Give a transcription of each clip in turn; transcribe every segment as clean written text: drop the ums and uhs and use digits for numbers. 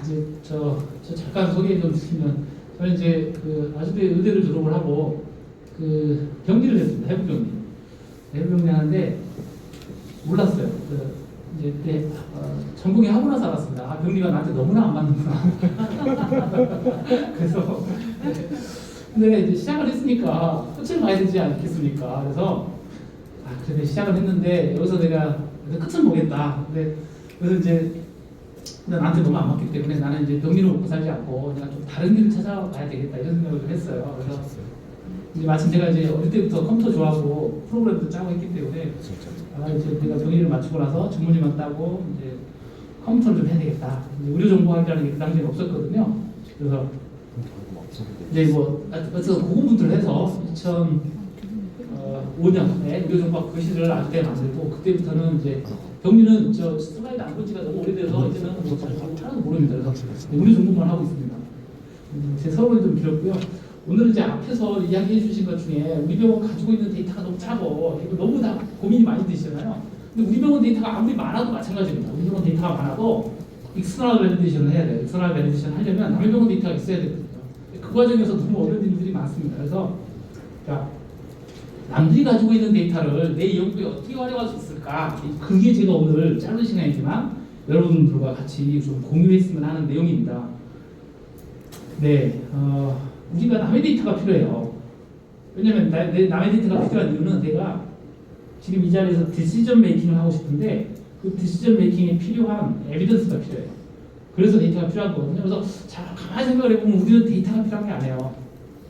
이제 저 잠깐 소개 좀 드리면, 저는 이제 그 아주대 의대를 졸업을 하고 그 병기를 했습니다. 해부병기. 해부병기 하는데 몰랐어요. 이제 그때 전공에 하고 나서 알았습니다. 아, 병리가 나한테 너무나 안 맞는구나. 그래서 근데 이제 시작을 했으니까 끝을 봐야 되지 않겠습니까? 그래서 그래 시작을 했는데 여기서 내가 끝은 보겠다. 그래서 이제 나한테 너무 안 맞기 때문에 나는 이제 병리로 먹고 살지 않고 내가 좀 다른 길을 찾아가야 되겠다 이런 생각을 좀 했어요. 그래서 이제 마침 제가 이제 어릴 때부터 컴퓨터 좋아하고 프로그램도 짜고 했기 때문에 이제 내가 병리를 마치고 나서 전문의만 따고 이제 컴퓨터를 좀 해야 되겠다. 이제 의료정보학이라는 게 그 당시에는 없었거든요. 그래서 이제 뭐 어쨌든 고군분투를 해서 2005년에 의료정보학 교실을 아주대에 만들고 그때부터는 이제 병리는 저 슬라이드 안 본 지가 너무 오래돼서 이제는 뭐 하나도 모릅니다. 그래서 의료정보만 하고 있습니다. 제 서론이 좀 길었고요. 오늘 이제 앞에서 이야기해 주신 것 중에 우리 병원 가지고 있는 데이터가 너무 작고 너무 다 고민이 많이 되시잖아요. 근데 우리 병원 데이터가 아무리 많아도 마찬가지입니다. 우리 병원 데이터가 많아도 익스터널 밸리데이션을 해야 돼요. 익스터널 밸리데이션 하려면 남의 병원 데이터가 있어야 되거든요. 그 과정에서 너무 어려운 일들이 많습니다. 그래서 남들이 가지고 있는 데이터를 내 연구에 어떻게 활용할 수 있을까? 그게 제가 오늘 짧은 시간이지만 여러분들과 같이 좀 공유했으면 하는 내용입니다. 네, 우리가 남의 데이터가 필요해요. 왜냐면 남의 데이터가 필요한 이유는 내가 지금 이 자리에서 디시전 메이킹을 하고 싶은데 그 디시전 메이킹에 필요한 에비던스가 필요해요. 그래서 데이터가 필요한 거거든요. 그래서 자, 가만히 생각을 해보면 우리는 데이터가 필요한 게 아니에요.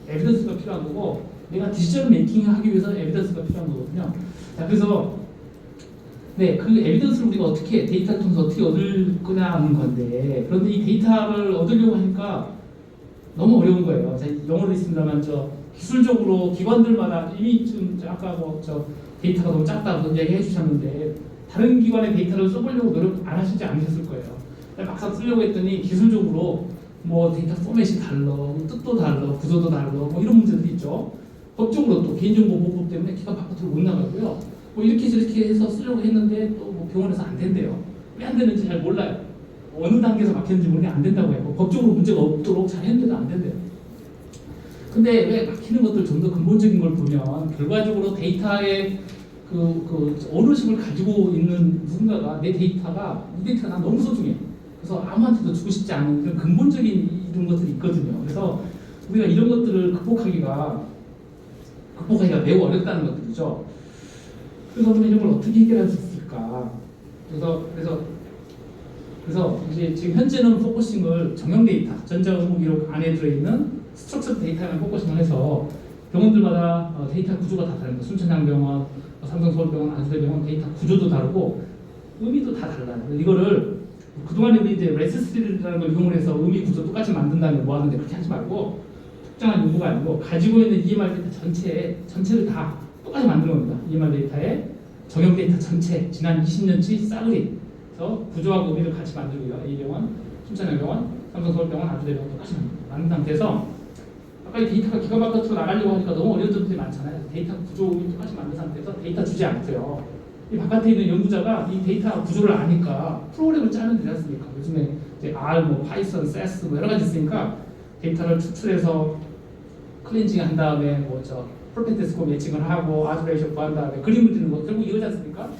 에비던스가 필요한 거고 내가 디시전 메이킹을 하기 위해서 에비던스가 필요한 거거든요. 자, 그래서 네, 그 에비던스를 우리가 어떻게 데이터를 통해서 어떻게 얻을 거냐 하는 건데 그런데 이 데이터를 얻으려고 하니까 너무 어려운 거예요. 제가 영어로 있습니다만 기술적으로 기관들마다 이미 좀 아까 데이터가 너무 작다고 얘기해 주셨는데 다른 기관의 데이터를 써보려고 노력 안 하시지 않으셨을 거예요. 막상 쓰려고 했더니 기술적으로 뭐 데이터 포맷이 달라, 뜻도 달라, 구조도 달라, 뭐 이런 문제들이 있죠. 법적으로 또 개인정보보호법 때문에 기관 바깥으로 못 나가고요. 뭐 이렇게 저렇게 해서 쓰려고 했는데 또 뭐 병원에서 안 된대요. 왜 안 되는지 잘 몰라요. 어느 단계에서 막혔는지 모르게 안 된다고 해요. 법적으로 문제가 없도록 잘 했는데도 안 된대요. 근데 왜 막히는 것들 좀 더 근본적인 걸 보면 결과적으로 데이터의 그 오너십을 가지고 있는 누군가가 내 데이터가 이 데이터가 난 너무 소중해. 그래서 아무한테도 주고 싶지 않은 그런 근본적인 이런 것들이 있거든요. 그래서 우리가 이런 것들을 극복하기가 매우 어렵다는 것들이죠. 그래서 우리는 이런 걸 어떻게 해결할 수 있을까? 그래서 이제 지금 현재는 포커싱을 정형 데이터, 전자의무 기록 안에 들어있는 스트럭처 데이터에만 포커싱을 해서 병원들마다 데이터 구조가 다 다릅니다. 순천향병원, 삼성서울병원, 아주대병원 데이터 구조도 다르고 의미도 다 달라요. 이거를 그동안에 우리 이제 레스3라는 걸 이용해서 의미 구조 똑같이 만든 다음에 뭐 하는데 그렇게 하지 말고 특정한 연구가 아니고 가지고 있는 EMR 데이터 전체를 다 똑같이 만드는 겁니다. EMR 데이터에 정형 데이터 전체 지난 20년치 싸그리 그래서 구조하고 의미를 같이 만들고요. A병원, 순천향병원, 삼성서울병원, 아주대병원 똑같이 만든 상태에서 아까 이 데이터가 기관 바깥으로 나가려고 하니까 너무 어려운 점들이 많잖아요. 데이터 구조 의미 똑같이 만든 상태에서 데이터 주지 않고요. 이 바깥에 있는 연구자가 이 데이터 구조를 아니까 프로그램을 짜면 되지 않습니까? 요즘에 이제 R, 파이썬, SAS 여러 가지 있으니까 데이터를 추출해서 클렌징 한 다음에 퍼펙트 스코어 매칭을 하고 아주레이션 구한 다음에 그림을 그리는 거 결국 이거지 않습니까?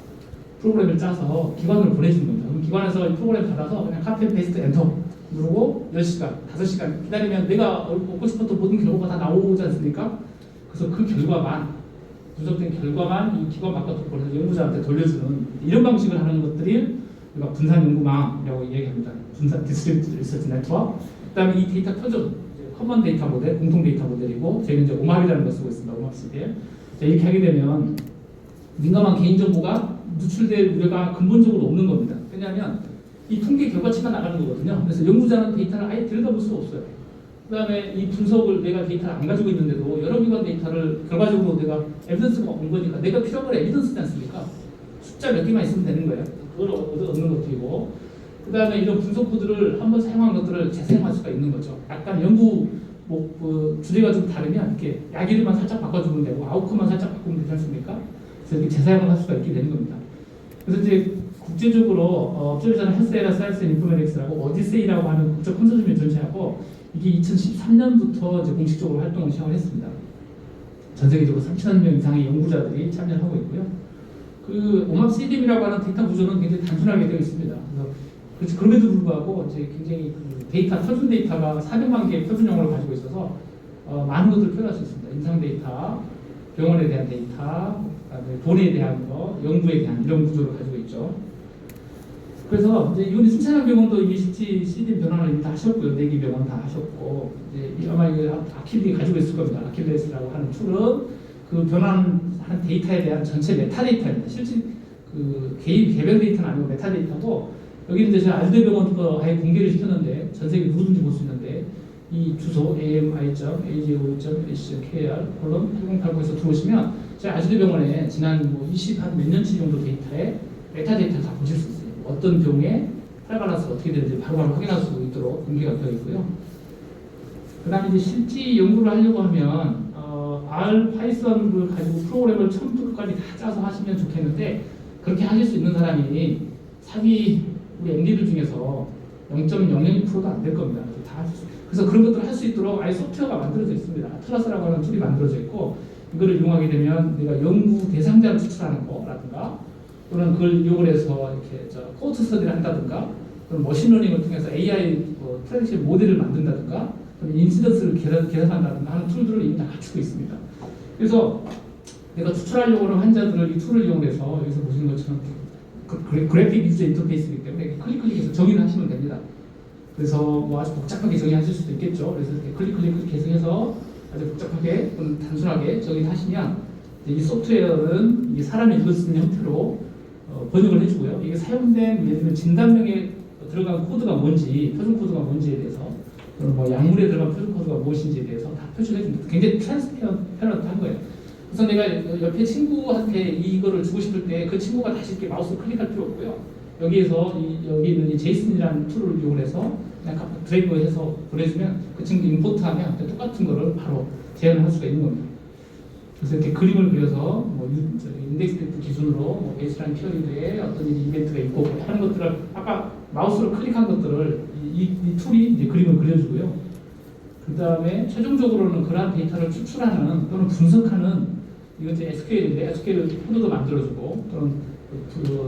프로그램을 짜서 기관으로 보내주는 겁니다. 그럼 기관에서 이 프로그램 받아서 그냥 카피 페이스트 엔터 누르고 10시간, 5시간 기다리면 내가 얻고 싶었던 모든 결과가 다 나오지 않습니까? 그래서 그 결과만 누적된 결과만 이 기관 바깥으로 보내서 연구자한테 돌려주는 이런 방식을 하는 것들이 우리가 분산 연구망이라고 얘기합니다. 분산 디스트리뷰티드 리서치 네트워크. 그다음에 이 데이터 터전 커먼 데이터 모델, 공통 데이터 모델이고 저희는 이제 오마비라는 걸 쓰고 있습니다. 오마비스들. 이렇게 하게 되면 민감한 개인정보가 누출될 우려가 근본적으로 없는 겁니다. 왜냐하면 이 통계 결과치가 나가는 거거든요. 그래서 연구자는 데이터를 아예 들여다볼 수가 없어요. 그 다음에 이 분석을 내가 데이터를 안 가지고 있는데도 여러 기관 데이터를 결과적으로 내가 에비던스가 온 거니까 내가 필요한 건 에비던스지 않습니까? 숫자 몇 개만 있으면 되는 거예요. 그걸 얻는 것들이고 그 다음에 이런 분석부들을 한번 사용한 것들을 재사용할 수가 있는 거죠. 약간 연구 주제가 좀 다르면 이렇게 약 이름만 살짝 바꿔주면 되고 아웃컴만 살짝 바꾸면 되지 않습니까? 그래서 이렇게 재사용을 할 수가 있게 되는 겁니다. 그래서 이제 국제적으로 업체에서는 헬스에라 사이언스 인포메틱스라고 오디세이라고 하는 국제 컨소시엄을 전체하고 이게 2013년부터 이제 공식적으로 활동을 시작을 했습니다. 전 세계적으로 3,000명 이상의 연구자들이 참여하고 있고요. 그 오막 CDM이라고 하는 데이터 구조는 굉장히 단순하게 되어 있습니다. 그래서 그럼에도 불구하고 이제 굉장히 그 데이터 표준 데이터가 400만 개의 표준 용어를 가지고 있어서 많은 것들을 표현할 수 있습니다. 임상 데이터, 병원에 대한 데이터, 그다음에 돈에 대한 거, 연구에 대한 이런 구조를 가지고 있죠. 그래서 이제 이번에 순천향병원도 이 CT, CDM 변환을 이미 다 하셨고요. 내기병원 다 하셨고 이제 아마 이거 아킬이 가지고 있을 겁니다. 아킬레스라고 하는 툴은 그 변환한 데이터에 대한 전체 메타데이터입니다. 실제 그 개별 데이터는 아니고 메타데이터고 여기는 이제 제가 아주대병원 거 아예 공개를 시켰는데 전 세계 누구든지 볼 수 있는데 이 주소 ami.ago.ac.kr:8089에서 들어오시면 제가 아주대병원에 지난 뭐 20몇 년치 정도 데이터에 메타데이터를 다 보실 수 있어요. 어떤 병에 활발해서 어떻게 되는지 바로바로 확인할 수 있도록 공개가 되어 있고요. 그 다음에 이제 실제 연구를 하려고 하면 R, 파이썬을 가지고 프로그램을 처음부터 끝까지 다 짜서 하시면 좋겠는데 그렇게 하실 수 있는 사람이 사기 우리 MD들 중에서 0.002%도 안 될 겁니다. 다 그래서 그런 것들을 할 수 있도록 아예 소프트웨어가 만들어져 있습니다. 아틀라스라고 하는 툴이 만들어져 있고 이거를 이용하게 되면 내가 연구 대상자를 추출하는 거라든가 또는 그걸 이용을 해서 이렇게 코어트 스터디를 한다든가 또는 머신러닝을 통해서 AI 프레딕션 모델을 만든다든가 또는 인시던스를 계산한다든가 하는 툴들을 이미 다 갖추고 있습니다. 그래서 내가 추출하려고 하는 환자들을 이 툴을 이용해서 여기서 보시는 것처럼 그래픽 유저 인터페이스이기 때문에 클릭해서 정의를 하시면 됩니다. 그래서 뭐 아주 복잡하게 정의하실 수도 있겠죠. 그래서 이렇게 클릭해서 해서 아주 복잡하게 또는 단순하게 정의를 하시면 이 소프트웨어는 이 사람이 읽을 수 있는 형태로 번역을 해주고요. 이게 사용된 예를 들면 진단명에 들어간 코드가 뭔지, 표준 코드가 뭔지에 대해서 또는 뭐 약물에 들어간 표준 코드가 무엇인지에 대해서 다 표시해 줍니다. 굉장히 트랜스페런트한 거예요. 그래서 내가 옆에 친구한테 이거를 주고 싶을 때 그 친구가 다시 이렇게 마우스를 클릭할 필요 없고요. 여기에서 여기 있는 이 제이슨이라는 툴을 이용해서 그냥 드래그해서 보내주면 그 친구 임포트하면 똑같은 거를 바로 재현을 할 수가 있는 겁니다. 그래서 이렇게 그림을 그려서 뭐 인덱스 데이터 기준으로 뭐 베이스라인 피어리드에 어떤 이벤트가 있고 하는 것들을 아까 마우스로 클릭한 것들을 이 툴이 이제 그림을 그려주고요. 그 다음에 최종적으로는 그러한 데이터를 추출하는 또는 분석하는 이건 이제 SQL인데 SQL 코드도 만들어주고 또는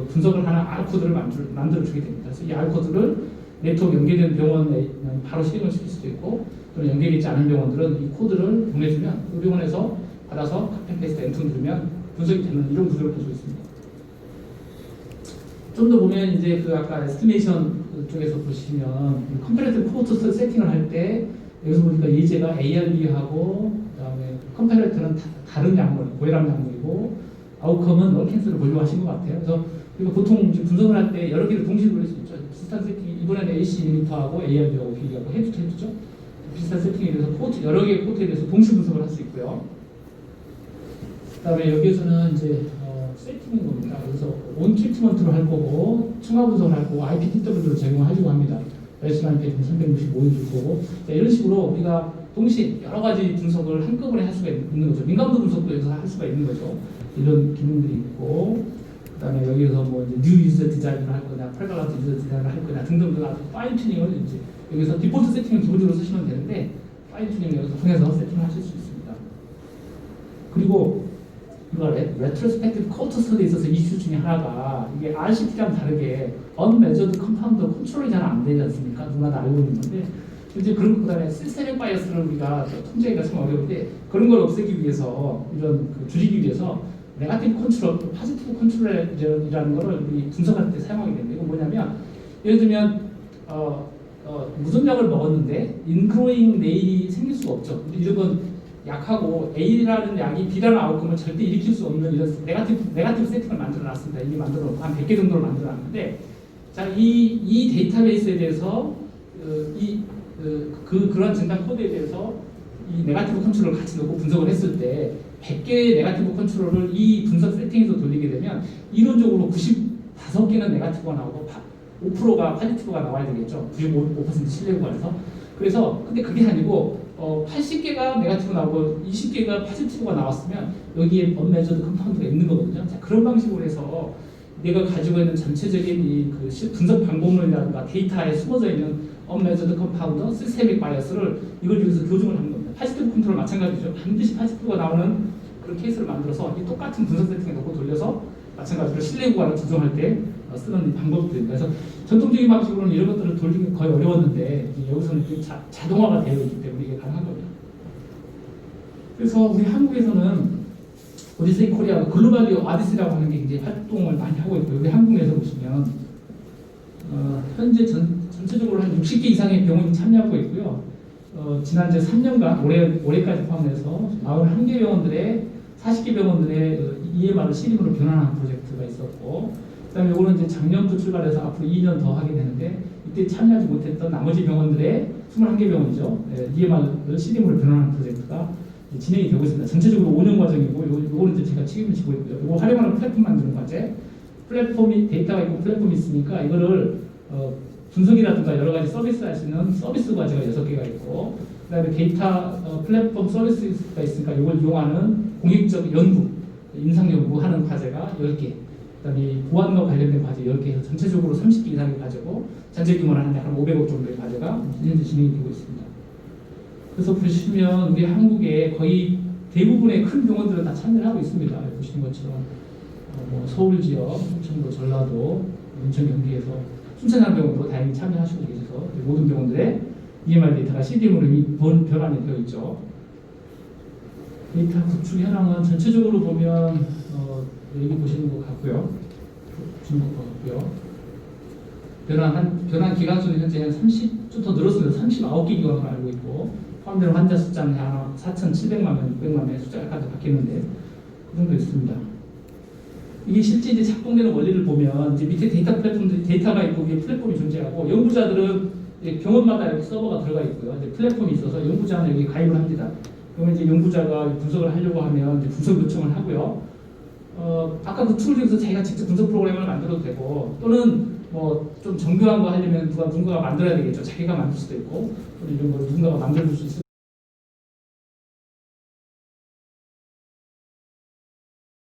분석을 하는 R 코드를 만들어주게 됩니다. 그래서 이 R 코드를 네트워크 연계된 병원에 바로 실행을 시킬 수도 있고 또는 연계되어 있지 않은 병원들은 이 코드를 보내주면 그 병원에서 받아서 카피 페이스트 엔터 누르면 분석이 되는 이런 구조를 가지고 있습니다. 좀 더 보면 이제 그 아까 에스티메이션 쪽에서 보시면 컴패러티브 코호트 세팅을 할 때 여기서 보니까 예제가 ARB하고 그다음에 컴패러티브는 다른 약물, 고혈압 약물이고 아웃컴은 널 캔슬을 보려고 하신 것 같아요. 그래서 우리가 보통 이제 분석을 할 때 여러 개를 동시에 돌릴 수 있죠. 비슷한 세팅 이번에는 AC 이니터하고 ARB하고 비교하고 헤드투헤드죠. 비슷한 세팅에 대해서 코호트 여러 개의 코호트에 대해서 동시 분석을 할 수 있고요. 그다음에 여기에서는 이제 세팅인 겁니다. 그래서 온 트리트먼트로 할 거고 층화 분석을 할 거고 IPTW를 제공하려고 합니다. 베이스라인 패턴 365일 줄 거고 이런 식으로 우리가 동시에 여러 가지 분석을 한꺼번에 할 수가 있는 거죠. 민감도 분석도 여기서 할 수가 있는 거죠. 이런 기능들이 있고 그다음에 여기서 뭐 이제 뉴 유저 디자인을 할 거냐, 팔갈라트 유저 디자인을 할 거냐 등등 아주 파인 튜닝을 이제 여기서 디폴트 세팅을 기본적으로 쓰시면 되는데 파인 튜닝을 여기서 통해서 세팅을 하실 수 있습니다. 그리고 이거 레트로스펙티브 코호트 스터디에 있어서 이슈 중에 하나가 이게 RCT랑 다르게 unmeasured compound 컨트롤이 잘 안 되지 않습니까? 누구나 다 알고 있는 건데 이제 그런 그다음에 시스템 바이어스를 우리가 통제하기가 참 어려운데 그런 걸 없애기 위해서 이런 줄이기 위해서 네거티브 컨트롤, 포지티브 컨트롤이라는 거를 우리 분석할 때 사용하게 됩니다. 이건 뭐냐면 예를 들면 무좀약을 먹었는데 인크로잉 네일이 생길 수가 없죠. 이런 건 약하고 A라는 약이 B라는 아웃컴을 절대 일으킬 수 없는 이런 네거티브 세팅을 만들어 놨습니다. 이미 만들어 놓고 한 100개 정도를 만들어 놨는데 자, 이 데이터베이스에 대해서 그런 진단 코드에 대해서 이 네거티브 컨트롤을 같이 넣고 분석을 했을 때 100개의 네거티브 컨트롤을 이 분석 세팅에서 돌리게 되면 이론적으로 95개는 네거티브가 나오고 5%가 포지티브가 나와야 되겠죠. 95% 신뢰 구간에서. 그래서 근데 그게 아니고 80개가 네거티브 나오고 20개가 포지티브가 나왔으면 여기에 언메저드 컴파운드가 있는 거거든요. 자, 그런 방식으로 해서 내가 가지고 있는 전체적인 이그 분석 방법론이라든가 데이터에 숨어져 있는 언메저드 컴파운더, 시스테믹 바이어스를 이걸 위해서 교정을 하는 겁니다. 80도 컨트롤 마찬가지죠. 반드시 80도가 나오는 그런 케이스를 만들어서 이 똑같은 분석 세팅에 넣고 돌려서 마찬가지로 실내 구간을 조정할 때 쓰는 방법들입니다. 그래서 전통적인 방식으로는 이런 것들을 돌리기 거의 어려웠는데 여기서는 자동화가 되어 있기 때문에 이게 가능한 겁니다. 그래서 우리 한국에서는 오디세이 코리아 글로벌 아디스라고 하는 게 이제 활동을 많이 하고 있고 여기 한국에서 보시면 현재 전체적으로 한 60개 이상의 병원이 참여하고 있고요. 지난 이제 3년간 올해까지 포함해서 41개 병원들의 40개 병원들의 EMR을 CDM으로 변환하는 프로젝트가 있었고, 그다음에 이거는 이제 작년부터 출발해서 앞으로 2년 더 하게 되는데 이때 참여하지 못했던 나머지 병원들의 21개 병원이죠. EMR을 CDM으로 변환하는 프로젝트가 진행이 되고 있습니다. 전체적으로 5년 과정이고, 요거는 이제 제가 책임을 지고 있고요. 이거 활용하는 플랫폼 만드는 과제. 플랫폼이 데이터가 있고 플랫폼이 있으니까 이거를 분석이라든가 여러 가지 서비스 할 수 있는 서비스 과제가 6개가 있고, 그다음에 데이터 플랫폼 서비스가 있으니까 이걸 이용하는 공익적 연구, 임상 연구하는 과제가 10개. 그다음에 보안과 관련된 과제 10개에서 전체적으로 30개 이상의 과제고, 전체 규모는 한 500억 정도의 과제가 현재 진행이 되고 있습니다. 그래서 보시면 우리 한국의 거의 대부분의 큰 병원들은 다 참여를 하고 있습니다. 보시는 것처럼 뭐 서울 지역, 충청도, 전라도, 인천, 경기에서 순천향병원도 다행히 참여하시고 계셔서 모든 병원들의 EMR 데이터가 CDM으로 이미 변환이 되어 있죠. 데이터 구축 현황은 전체적으로 보면 여기 보시는 것 같고요. 보시는 것 같고요. 변환 기간 수는 현재 한 30좀 더 늘었습니다. 39개 기관으로 알고 있고, 포함되는 환자 숫자는 한 4,700만 명, 600만 명의 숫자까지 바뀌는데 그 정도 있습니다. 이게 실제 이제 작동되는 원리를 보면 이제 밑에 데이터 플랫폼들이 데이터가 있고 위에 플랫폼이 존재하고, 연구자들은 이제 병원마다 여기 서버가 들어가 있고요. 이제 플랫폼이 있어서 연구자는 여기 가입을 합니다. 그러면 이제 연구자가 분석을 하려고 하면 이제 분석 요청을 하고요. 아까 그 툴 중에서 자기가 직접 분석 프로그램을 만들어도 되고, 또는 뭐 좀 정교한 거 하려면 누군가가 만들어야 되겠죠. 자기가 만들 수도 있고, 또는 이런 걸 누군가가 만들어줄 수 있을